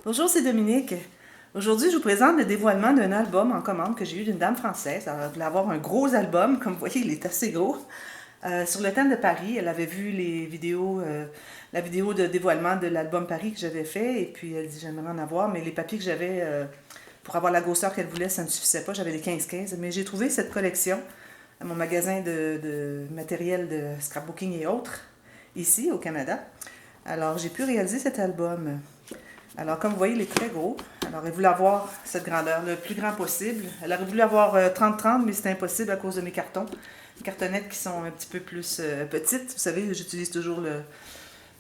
Bonjour, c'est Dominique. Aujourd'hui, je vous présente le dévoilement d'un album en commande que j'ai eu d'une dame française. Elle voulait avoir un gros album, comme vous voyez, il est assez gros. Sur le thème de Paris, elle avait vu les vidéos, la vidéo de dévoilement de l'album Paris que j'avais fait, et puis elle dit j'aimerais en avoir, mais les papiers que j'avais pour avoir la grosseur qu'elle voulait, ça ne suffisait pas. J'avais les 15-15, mais j'ai trouvé cette collection à mon magasin de matériel de scrapbooking et autres, ici au Canada. Alors, j'ai pu réaliser cet album. Alors, comme vous voyez, il est très gros. Alors, elle voulait avoir cette grandeur, le plus grand possible. Elle aurait voulu avoir 30-30, mais c'est impossible à cause de mes cartons. Les cartonnettes qui sont un petit peu plus petites. Vous savez, j'utilise toujours le...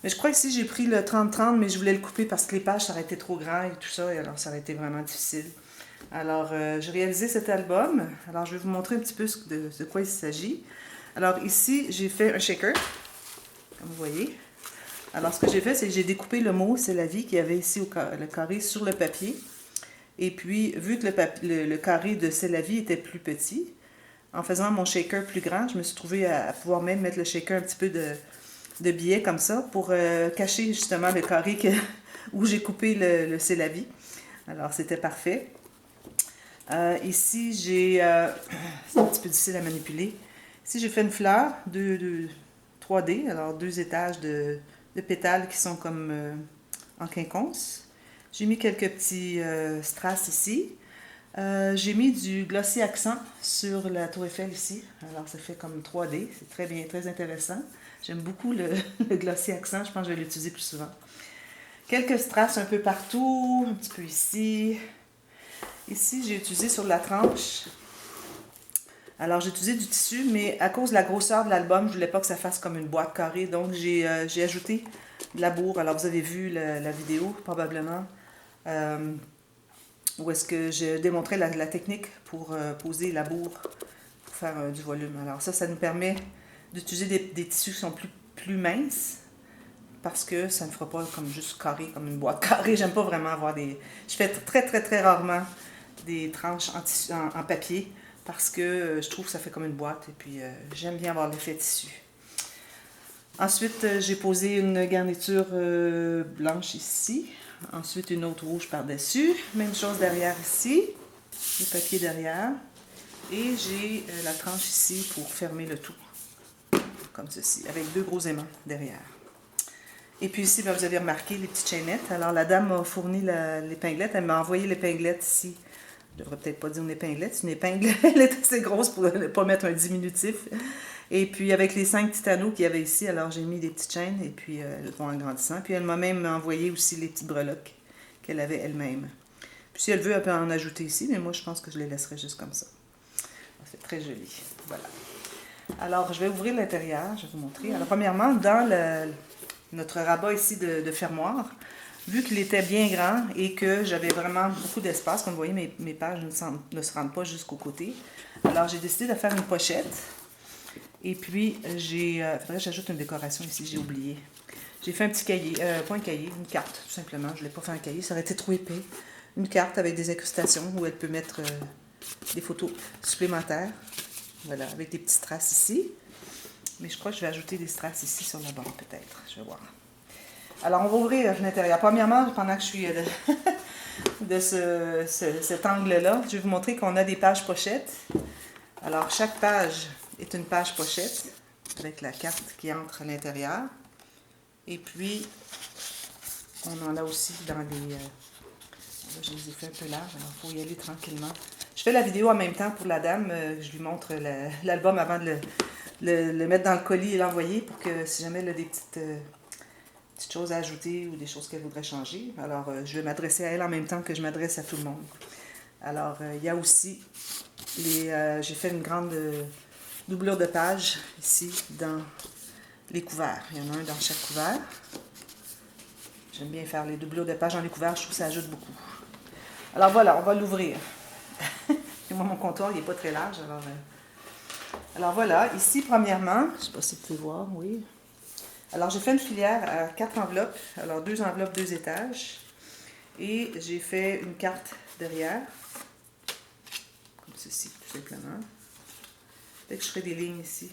Mais je crois que ici, j'ai pris le 30-30, mais je voulais le couper parce que les pages, ça aurait été trop grand et tout ça. Et alors, ça aurait été vraiment difficile. Alors, j'ai réalisé cet album. Alors, je vais vous montrer un petit peu de quoi il s'agit. Alors, ici, j'ai fait un shaker, comme vous voyez. Alors, ce que j'ai fait, c'est que j'ai découpé le mot C'est la vie qu'il y avait ici le carré sur le papier. Et puis, vu que le carré de C'est la vie était plus petit, en faisant mon shaker plus grand, je me suis trouvée à pouvoir même mettre le shaker un petit peu de billets comme ça pour cacher justement le carré où j'ai coupé le C'est la vie. Alors, c'était parfait. Ici, c'est un petit peu difficile à manipuler. Ici, j'ai fait une fleur 3D, alors 2 étages de pétales qui sont comme en quinconce. J'ai mis quelques petits strass ici. J'ai mis du glossy accent sur la tour Eiffel ici. Alors ça fait comme 3D, c'est très bien, très intéressant. J'aime beaucoup le glossy accent, je pense que je vais l'utiliser plus souvent. Quelques strass un peu partout, un petit peu ici. Ici, j'ai utilisé sur la tranche. Alors, j'ai utilisé du tissu, mais à cause de la grosseur de l'album, je voulais pas que ça fasse comme une boîte carrée. Donc, j'ai ajouté de la bourre. Alors, vous avez vu la vidéo, probablement, où est-ce que je démontrais la technique pour poser la bourre pour faire du volume. Alors, ça nous permet d'utiliser des tissus qui sont plus minces parce que ça ne fera pas comme juste carré, comme une boîte carrée. J'aime pas vraiment avoir des... Je fais très, très, très rarement des tranches en papier parce que je trouve que ça fait comme une boîte et puis j'aime bien avoir l'effet tissu. Ensuite, j'ai posé une garniture blanche ici. Ensuite, une autre rouge par-dessus. Même chose derrière ici. Le papier derrière. Et j'ai la tranche ici pour fermer le tout. Comme ceci, avec 2 gros aimants derrière. Et puis ici, ben, vous avez remarqué les petites chaînettes. Alors, la dame m'a fourni l'épinglette. Elle m'a envoyé l'épinglette ici. Je devrais peut-être pas dire une épinglette. C'est une épingle. Elle est assez grosse pour ne pas mettre un diminutif. Et puis, avec les 5 petits anneaux qu'il y avait ici, alors j'ai mis des petites chaînes et puis elles vont en grandissant. Puis, elle m'a même envoyé aussi les petites breloques qu'elle avait elle-même. Puis, si elle veut, elle peut en ajouter ici, mais moi, je pense que je les laisserai juste comme ça. C'est très joli. Voilà. Alors, je vais ouvrir l'intérieur. Je vais vous montrer. Alors, premièrement, dans notre rabat ici de fermoir, vu qu'il était bien grand et que j'avais vraiment beaucoup d'espace, comme vous voyez, mes pages ne se rendent pas jusqu'au côté. Alors, j'ai décidé de faire une pochette. Et puis, faudrait que j'ajoute une décoration ici, j'ai oublié. J'ai fait un petit cahier, pas un cahier, une carte, tout simplement. Je ne l'ai pas fait un cahier, ça aurait été trop épais. Une carte avec des incrustations où elle peut mettre des photos supplémentaires. Voilà, avec des petits strass ici. Mais je crois que je vais ajouter des strass ici sur le bord, peut-être. Je vais voir. Alors, on va ouvrir l'intérieur. Premièrement, pendant que je suis de cet angle-là, je vais vous montrer qu'on a des pages pochettes. Alors, chaque page est une page pochette avec la carte qui entre à l'intérieur. Et puis, on en a aussi dans les... là, je les ai fait un peu larges, alors il faut y aller tranquillement. Je fais la vidéo en même temps pour la dame. Je lui montre l'album avant de le mettre dans le colis et l'envoyer pour que si jamais elle a des petites choses à ajouter ou des choses qu'elle voudrait changer. Alors, je vais m'adresser à elle en même temps que je m'adresse à tout le monde. Alors, il y a aussi j'ai fait une grande doublure de page ici dans les couverts. Il y en a un dans chaque couvert. J'aime bien faire les doublures de page dans les couverts, je trouve que ça ajoute beaucoup. Alors voilà, on va l'ouvrir. Et moi, mon comptoir, il n'est pas très large. Alors voilà, ici, premièrement, je ne sais pas si vous pouvez voir, oui. Alors, j'ai fait une filière à 4 enveloppes. Alors, 2 enveloppes, 2 étages. Et j'ai fait une carte derrière. Comme ceci, tout simplement. Peut-être que je ferai des lignes ici.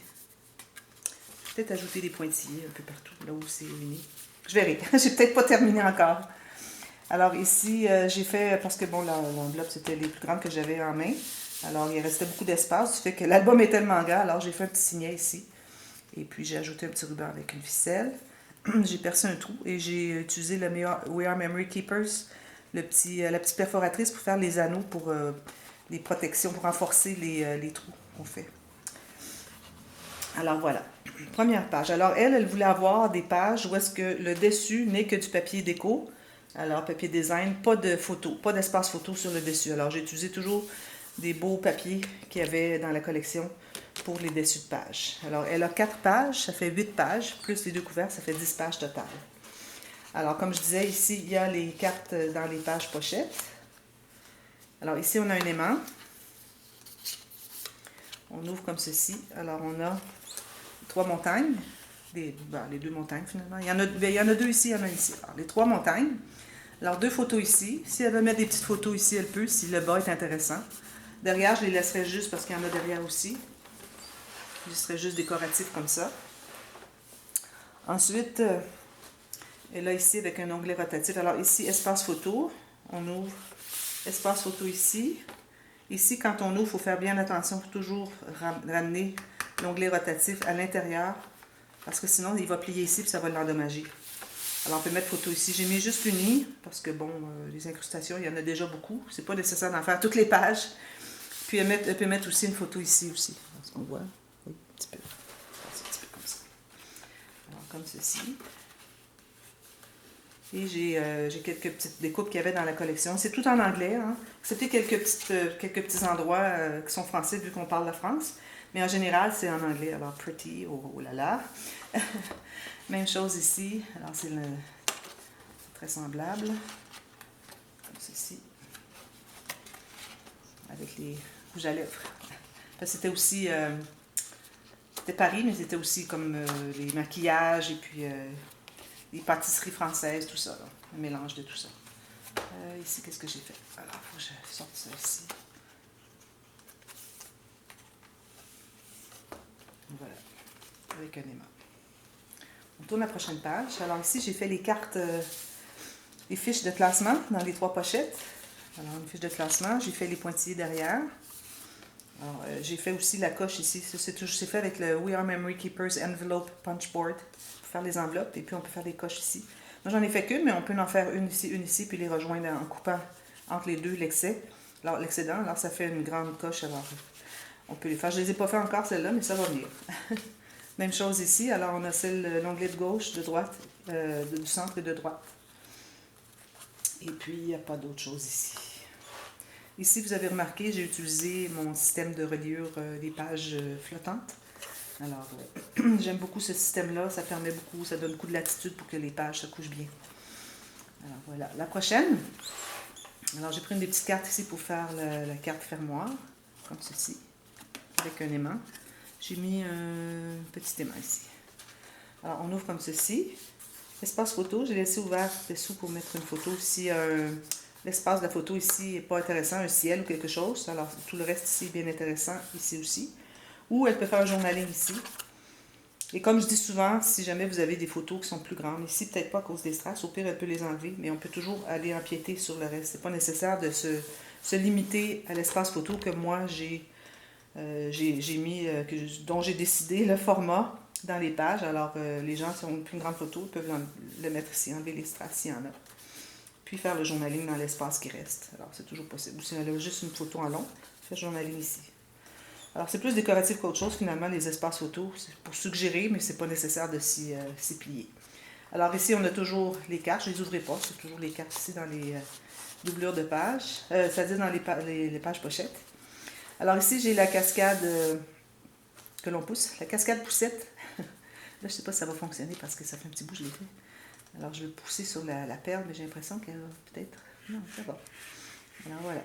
Peut-être ajouter des pointillés un peu partout, là où c'est uni. Je verrai. J'ai peut-être pas terminé encore. Alors ici, j'ai fait, parce que bon, l'enveloppe, c'était les plus grandes que j'avais en main. Alors, il restait beaucoup d'espace, du fait que l'album est tellement grand. Alors, j'ai fait un petit signet ici. Et puis, j'ai ajouté un petit ruban avec une ficelle. J'ai percé un trou et j'ai utilisé le We Are Memory Keepers, la petite perforatrice pour faire les anneaux, pour les protections, pour renforcer les trous qu'on fait. Alors voilà, première page. Alors elle voulait avoir des pages où est-ce que le dessus n'est que du papier déco. Alors papier design, pas de photo, pas d'espace photo sur le dessus. Alors j'ai utilisé toujours des beaux papiers qu'il y avait dans la collection pour les dessus de pages. Alors elle a 4 pages, ça fait 8 pages, plus les 2 couverts, ça fait 10 pages totales. Alors comme je disais, ici il y a les cartes dans les pages pochettes. Alors ici on a un aimant. On ouvre comme ceci. Alors on a 3 montagnes, les 2 montagnes finalement. Il y en a 2 ici, il y en a ici. Alors, les 3 montagnes. Alors 2 photos ici. Si elle veut mettre des petites photos ici, elle peut, si le bas est intéressant. Derrière, je les laisserai juste parce qu'il y en a derrière aussi. Je serai juste décoratif comme ça. Ensuite, elle a ici avec un onglet rotatif. Alors ici, espace photo. On ouvre espace photo ici. Ici, quand on ouvre, il faut faire bien attention pour toujours ramener l'onglet rotatif à l'intérieur parce que sinon, il va plier ici et ça va l'endommager. Alors, on peut mettre photo ici. J'ai mis juste une ligne parce que, bon, les incrustations, il y en a déjà beaucoup. C'est pas nécessaire d'en faire toutes les pages. Puis, elle peut mettre aussi une photo ici aussi. Est-ce qu'on voit? Oui, un petit peu. Un petit peu comme ça. Alors, comme ceci. Et j'ai quelques petites découpes qu'il y avait dans la collection. C'est tout en anglais, hein, excepté quelques petits endroits qui sont français vu qu'on parle de France. Mais en général, c'est en anglais. Alors, pretty, oh là là. Même chose ici. Alors, c'est très semblable. Comme ceci. Avec les rouges à lèvres. C'était aussi... c'était Paris, mais c'était aussi comme les maquillages et puis les pâtisseries françaises, tout ça. Là. Un mélange de tout ça. Ici, qu'est-ce que j'ai fait? Alors, il faut que je sorte ça ici. Voilà. Avec un aimant. On tourne la prochaine page. Alors ici, j'ai fait les cartes, les fiches de classement dans les 3 pochettes. Alors, une fiche de classement. J'ai fait les pointillés derrière. Alors, j'ai fait aussi la coche ici. C'est fait avec le We Are Memory Keepers Envelope Punch Board pour faire les enveloppes. Et puis, on peut faire les coches ici. Moi, j'en ai fait qu'une, mais on peut en faire une ici, puis les rejoindre en coupant entre les deux l'excédent. Alors, ça fait une grande coche. Alors, on peut les faire. Je ne les ai pas fait encore, celle-là, mais ça va venir. Même chose ici. Alors, on a l'onglet de gauche, de droite, du centre et de droite. Et puis, il n'y a pas d'autre chose ici. Ici, vous avez remarqué, j'ai utilisé mon système de reliure des pages flottantes. Alors, j'aime beaucoup ce système-là. Ça permet beaucoup, ça donne beaucoup de latitude pour que les pages se couchent bien. Alors, voilà. La prochaine. Alors, j'ai pris une des petites cartes ici pour faire la carte fermoir, comme ceci, avec un aimant. J'ai mis un petit aimant ici. Alors, on ouvre comme ceci. Espace photo, j'ai laissé ouvert dessous pour mettre une photo. Si l'espace de la photo ici n'est pas intéressant, un ciel ou quelque chose, alors tout le reste ici est bien intéressant, ici aussi. Ou elle peut faire un journaling ici. Et comme je dis souvent, si jamais vous avez des photos qui sont plus grandes, ici peut-être pas à cause des strass, au pire elle peut les enlever, mais on peut toujours aller empiéter sur le reste. C'est pas nécessaire de se limiter à l'espace photo que moi j'ai mis, dont j'ai décidé le format dans les pages. Alors, les gens qui ont une plus grande photo peuvent le mettre ici, enlever les strass s'il y en a. Puis faire le journaling dans l'espace qui reste. Alors, c'est toujours possible. Ou si elle a juste une photo en long, faire le journaling ici. Alors, c'est plus décoratif qu'autre chose, finalement, les espaces photos. C'est pour suggérer, mais c'est pas nécessaire de s'y plier. Alors, ici, on a toujours les cartes. Je ne les ouvrirai pas. C'est toujours les cartes ici dans les doublures de pages. C'est-à-dire dans les pages pochettes. Alors ici, j'ai la cascade que l'on pousse, la cascade poussette. Là, je ne sais pas si ça va fonctionner parce que ça fait un petit bout que je l'ai fait. Alors, je vais pousser sur la perle, mais j'ai l'impression qu'elle va peut-être... Non, ça va. Alors, voilà.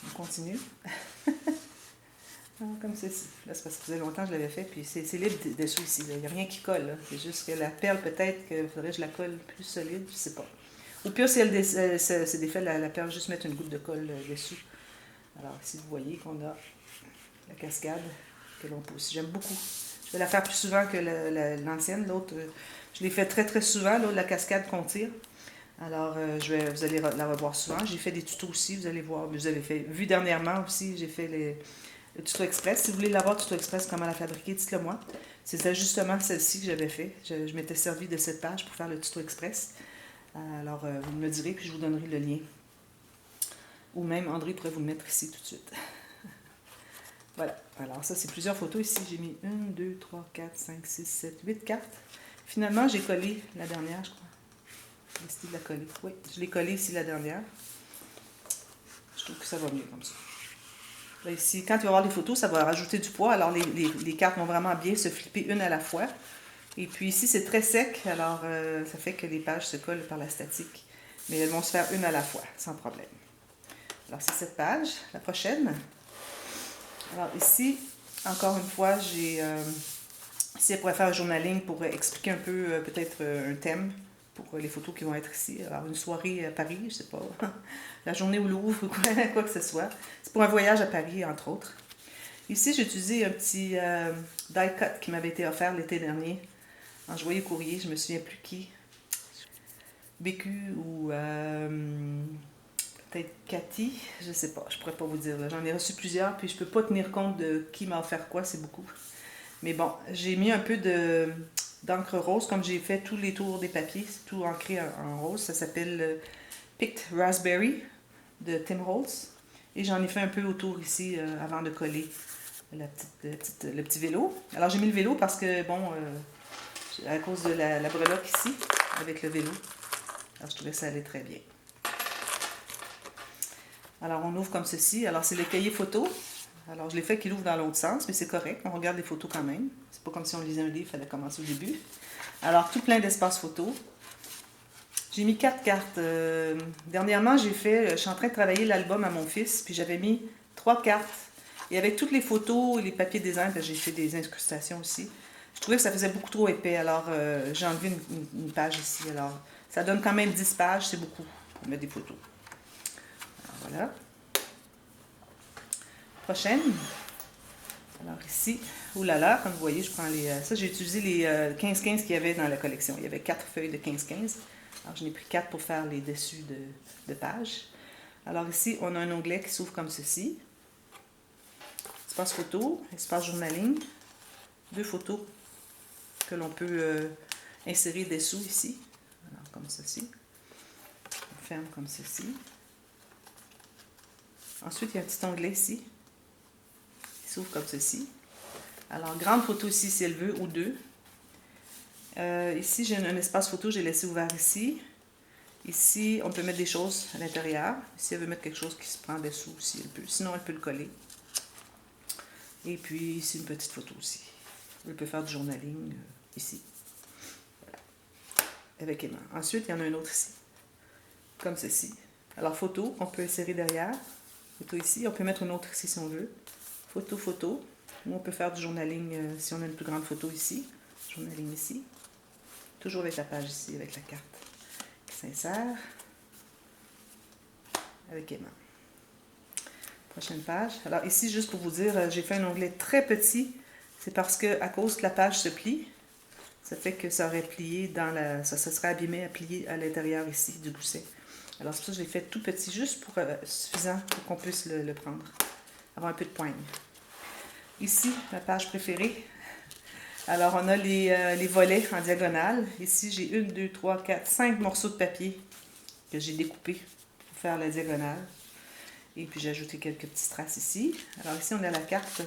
On continue. Alors, comme ceci. Là, c'est parce que ça faisait longtemps que je l'avais fait, puis c'est libre dessous ici. Il n'y a rien qui colle. C'est juste que la perle, peut-être qu'il faudrait que je la colle plus solide, je ne sais pas. Ou pire, si elle se défait la perle, juste mettre une goutte de colle dessus. Alors, ici, vous voyez qu'on a la cascade que l'on pousse. J'aime beaucoup. Je vais la faire plus souvent que l'ancienne. L'autre, je l'ai fait très, très souvent, là, la cascade qu'on tire. Alors, vous allez la revoir souvent. J'ai fait des tutos aussi, vous allez voir. Vous avez vu dernièrement aussi, j'ai fait le tuto express. Si vous voulez l'avoir, tuto express, comment la fabriquer, dites-le moi. C'était justement celle-ci que j'avais fait. Je m'étais servi de cette page pour faire le tuto express. Alors, vous me le direz, puis je vous donnerai le lien. Ou même André pourrait vous le mettre ici tout de suite. Voilà. Alors, ça, c'est plusieurs photos ici. J'ai mis 1, 2, 3, 4, 5, 6, 7, 8 cartes. Finalement, j'ai collé la dernière, je crois. J'ai décidé de la coller. Oui, je l'ai collée ici la dernière. Je trouve que ça va mieux comme ça. Là, ici, quand tu vas voir les photos, ça va rajouter du poids. Alors, les cartes vont vraiment bien se flipper une à la fois. Et puis ici, c'est très sec. Alors, ça fait que les pages se collent par la statique. Mais elles vont se faire une à la fois, sans problème. Alors, c'est cette page. La prochaine. Alors, ici, encore une fois, j'ai... ici, elle pourrait faire un journaling pour expliquer un peu, peut-être, un thème pour les photos qui vont être ici. Alors, une soirée à Paris, je sais pas, la journée au Louvre, quoi que ce soit. C'est pour un voyage à Paris, entre autres. Ici, j'ai utilisé un petit die cut qui m'avait été offert l'été dernier en joyeux courrier, je me souviens plus qui. BQ ou peut-être Cathy, je sais pas, je pourrais pas vous dire. J'en ai reçu plusieurs, puis je peux pas tenir compte de qui m'a offert quoi, c'est beaucoup. Mais bon, j'ai mis un peu d'encre rose, comme j'ai fait tous les tours des papiers, c'est tout ancré en rose. Ça s'appelle Picked Raspberry de Tim Holtz. Et j'en ai fait un peu autour ici avant de coller le petit vélo. Alors j'ai mis le vélo parce que, bon, à cause de la breloque ici, avec le vélo. Alors je trouvais que ça allait très bien. Alors on ouvre comme ceci. Alors c'est le cahier photo. Alors je l'ai fait qu'il ouvre dans l'autre sens, mais c'est correct. On regarde les photos quand même. C'est pas comme si on lisait un livre, il fallait commencer au début. Alors tout plein d'espace photo. J'ai mis 4 cartes. Dernièrement, je suis en train de travailler l'album à mon fils, puis j'avais mis 3 cartes. Et avec toutes les photos et les papiers de design, j'ai fait des incrustations aussi. Je trouvais que ça faisait beaucoup trop épais, alors j'ai enlevé une page ici. Alors, ça donne quand même 10 pages, c'est beaucoup pour mettre des photos. Alors, voilà. Prochaine. Alors ici, oulala, comme vous voyez, je prends ça, j'ai utilisé les 15-15 qu'il y avait dans la collection. Il y avait 4 feuilles de 15-15. Alors, j'en ai pris 4 pour faire les dessus de pages. Alors ici, on a un onglet qui s'ouvre comme ceci. Espace photo, espace journaling. 2 photos que l'on peut insérer dessous ici. Alors, comme ceci. On ferme comme ceci. Ensuite, il y a un petit onglet ici qui s'ouvre comme ceci. Alors, grande photo ici si elle veut, ou 2. Ici, j'ai un espace photo, j'ai laissé ouvert ici. Ici, on peut mettre des choses à l'intérieur. Si elle veut mettre quelque chose qui se prend dessous aussi, elle peut. Sinon, elle peut le coller. Et puis, ici, une petite photo aussi. Elle peut faire du journaling ici. Voilà. Avec Emma. Ensuite, il y en a un autre ici. Comme ceci. Alors, photo, on peut insérer derrière. Photo ici. On peut mettre une autre ici si on veut. Photo, photo. Ou on peut faire du journaling si on a une plus grande photo ici. Journaling ici. Toujours avec la page ici, avec la carte qui s'insère. Avec Emma. Prochaine page. Alors ici, juste pour vous dire, j'ai fait un onglet très petit. C'est parce que à cause que la page se plie, ça fait que ça aurait plié ça serait abîmé à plier à l'intérieur ici du gousset. Alors c'est pour ça que je l'ai fait tout petit, juste pour suffisant pour qu'on puisse le prendre. Avoir un peu de poigne. Ici, ma page préférée. Alors on a les volets en diagonale. Ici, j'ai 1, 2, 3, 4, 5 morceaux de papier que j'ai découpés pour faire la diagonale. Et puis j'ai ajouté quelques petites traces ici. Alors ici, on a la carte.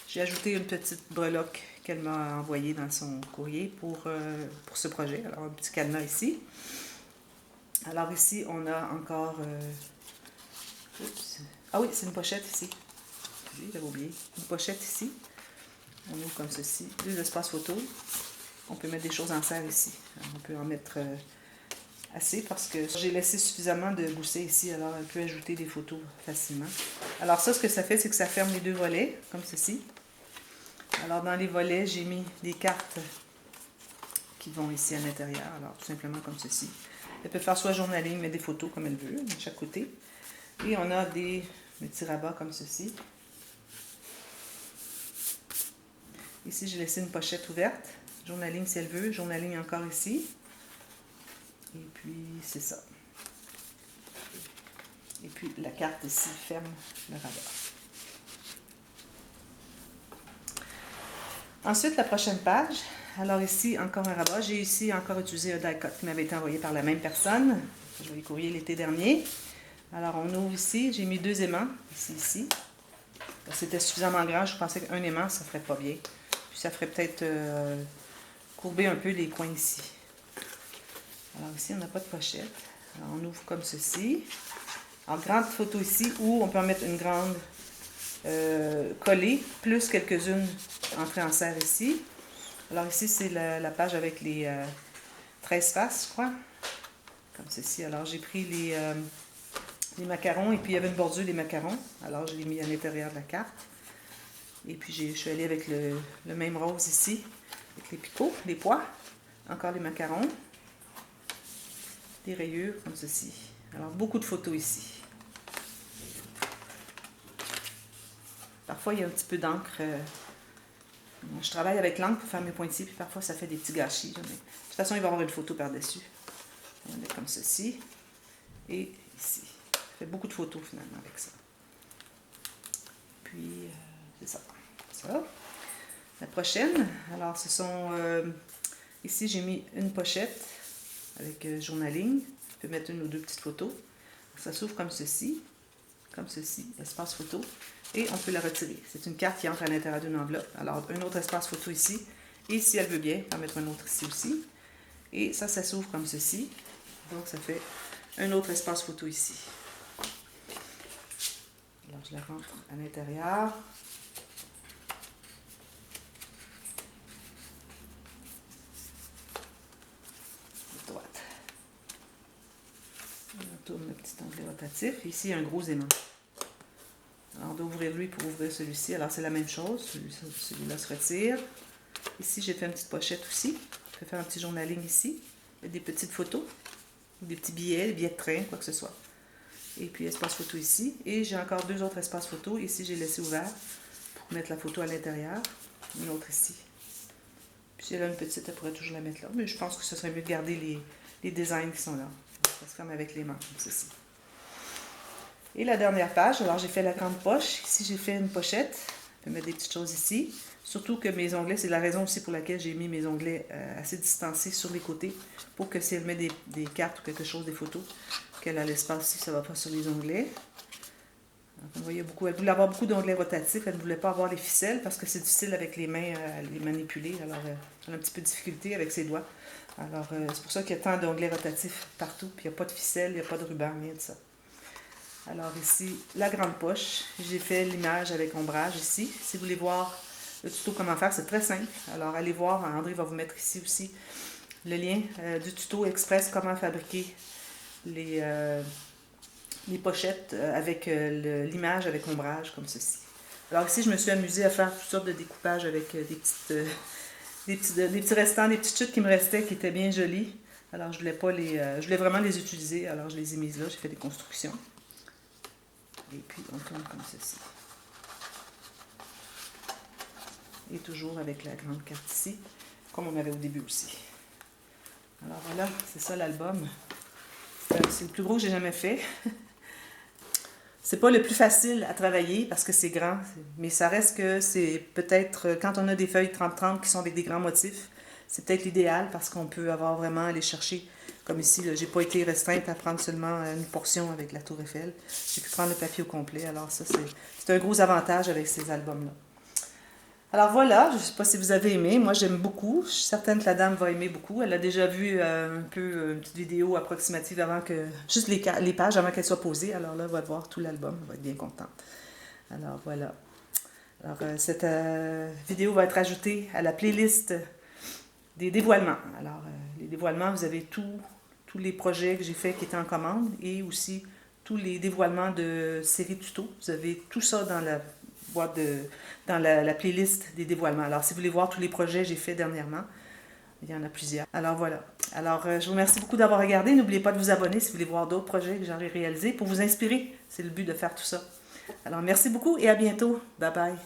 J'ai ajouté une petite breloque qu'elle m'a envoyée dans son courrier pour ce projet. Alors un petit cadenas ici. Alors ici, on a encore... Ah oui, c'est une pochette ici. J'avais oublié. Une pochette ici. On ouvre comme ceci. 2 espaces photos. On peut mettre des choses en serre ici. Alors, on peut en mettre assez parce que j'ai laissé suffisamment de gousset ici. Alors, elle peut ajouter des photos facilement. Alors ça, ce que ça fait, c'est que ça ferme les 2 volets, comme ceci. Alors, dans les volets, j'ai mis des cartes qui vont ici à l'intérieur. Alors, tout simplement comme ceci. Elle peut faire soit journaling, mais des photos comme elle veut, de chaque côté. Et on a des petits rabats comme ceci. Ici, j'ai laissé une pochette ouverte. Journaling si elle veut. Journaling encore ici. Et puis, c'est ça. Et puis, la carte ici ferme le rabat. Ensuite, la prochaine page. Alors ici, encore un rabat. J'ai ici encore utilisé un die cut qui m'avait été envoyé par la même personne. Je l'ai courrier l'été dernier. Alors, on ouvre ici. J'ai mis 2 aimants, ici. C'était suffisamment grand. Je pensais qu'un aimant, ça ne ferait pas bien. Puis, ça ferait peut-être courber un peu les coins ici. Alors, ici, on n'a pas de pochette. Alors, on ouvre comme ceci. En grande photo ici, où on peut en mettre une grande collée, plus quelques-unes entrées en serre ici. Alors ici, c'est la page avec les 13 faces, je crois. Comme ceci. Alors j'ai pris les macarons, et puis il y avait une bordure des macarons. Alors je l'ai mis à l'intérieur de la carte. Et puis je suis allée avec le même rose ici, avec les picots, les pois. Encore les macarons. Des rayures, comme ceci. Alors beaucoup de photos ici. Parfois, il y a un petit peu d'encre. Je travaille avec l'encre pour faire mes pointillés, puis parfois, ça fait des petits gâchis. Mais de toute façon, il va y avoir une photo par-dessus. On va mettre comme ceci. Et ici. Ça fait beaucoup de photos, finalement, avec ça. Puis, c'est ça. Ça. La prochaine, alors, ce sont... ici, j'ai mis une pochette avec journaling. Je peux mettre une ou deux petites photos. Ça s'ouvre comme ceci. Comme ceci, espace photo, et on peut la retirer. C'est une carte qui entre à l'intérieur d'une enveloppe. Alors, un autre espace photo ici, et si elle veut bien, on va mettre un autre ici aussi. Et ça s'ouvre comme ceci. Donc, ça fait un autre espace photo ici. Alors, je la rentre à l'intérieur. De droite. On tourne le petit onglet rotatif. Ici, un gros aimant. Alors, on doit ouvrir lui pour ouvrir celui-ci. Alors, c'est la même chose. Celui-là se retire. Ici, j'ai fait une petite pochette aussi. Je peux faire un petit journaling ici. Il y a des petites photos. Des petits billets, des billets de train, quoi que ce soit. Et puis, espace photo ici. Et j'ai encore 2 autres espaces photo. Ici, j'ai laissé ouvert pour mettre la photo à l'intérieur. Une autre ici. Puis, si elle a une petite, elle pourrait toujours la mettre là. Mais je pense que ce serait mieux de garder les designs qui sont là. Ça se ferme avec les mains, comme ceci. Et la dernière page, alors j'ai fait la grande poche. Ici, j'ai fait une pochette. Je peux mettre des petites choses ici. Surtout que mes onglets, c'est la raison aussi pour laquelle j'ai mis mes onglets assez distancés sur les côtés. Pour que si elle met des cartes ou quelque chose, des photos, qu'elle a l'espace ici, ça ne va pas sur les onglets. Donc, vous voyez, elle voulait avoir beaucoup d'onglets rotatifs. Elle ne voulait pas avoir les ficelles parce que c'est difficile avec les mains à les manipuler. Alors, elle a un petit peu de difficulté avec ses doigts. Alors, c'est pour ça qu'il y a tant d'onglets rotatifs partout. Puis, il n'y a pas de ficelle, il n'y a pas de ruban, rien de ça. Alors ici, la grande poche. J'ai fait l'image avec ombrage ici. Si vous voulez voir le tuto comment faire, c'est très simple. Alors allez voir, André va vous mettre ici aussi le lien du tuto express comment fabriquer les pochettes avec l'image avec ombrage comme ceci. Alors ici, je me suis amusée à faire toutes sortes de découpages avec des petits restants, des petites chutes qui me restaient qui étaient bien jolies. Alors je voulais vraiment les utiliser, alors je les ai mises là, j'ai fait des constructions. Et puis, on tourne comme ceci. Et toujours avec la grande carte ici, comme on avait au début aussi. Alors voilà, c'est ça l'album. C'est le plus gros que j'ai jamais fait. C'est pas le plus facile à travailler parce que c'est grand, mais ça reste que c'est peut-être, quand on a des feuilles 30-30 qui sont avec des grands motifs, c'est peut-être l'idéal parce qu'on peut avoir vraiment aller chercher. Comme ici, j'ai pas été restreinte à prendre seulement une portion avec la Tour Eiffel. J'ai pu prendre le papier au complet. Alors ça, c'est un gros avantage avec ces albums-là. Alors voilà, je ne sais pas si vous avez aimé. Moi, j'aime beaucoup. Je suis certaine que la dame va aimer beaucoup. Elle a déjà vu un peu une petite vidéo approximative avant que... Juste les pages avant qu'elles soient posées. Alors là, elle va voir tout l'album. Elle va être bien contente. Alors voilà. Alors cette vidéo va être ajoutée à la playlist des dévoilements. Alors, les dévoilements, vous avez tous les projets que j'ai faits qui étaient en commande et aussi tous les dévoilements de séries tuto. Vous avez tout ça dans la boîte dans la playlist des dévoilements. Alors, si vous voulez voir tous les projets que j'ai faits dernièrement, il y en a plusieurs. Alors, voilà. Alors, je vous remercie beaucoup d'avoir regardé. N'oubliez pas de vous abonner si vous voulez voir d'autres projets que j'aurai réalisés pour vous inspirer. C'est le but de faire tout ça. Alors, merci beaucoup et à bientôt. Bye bye.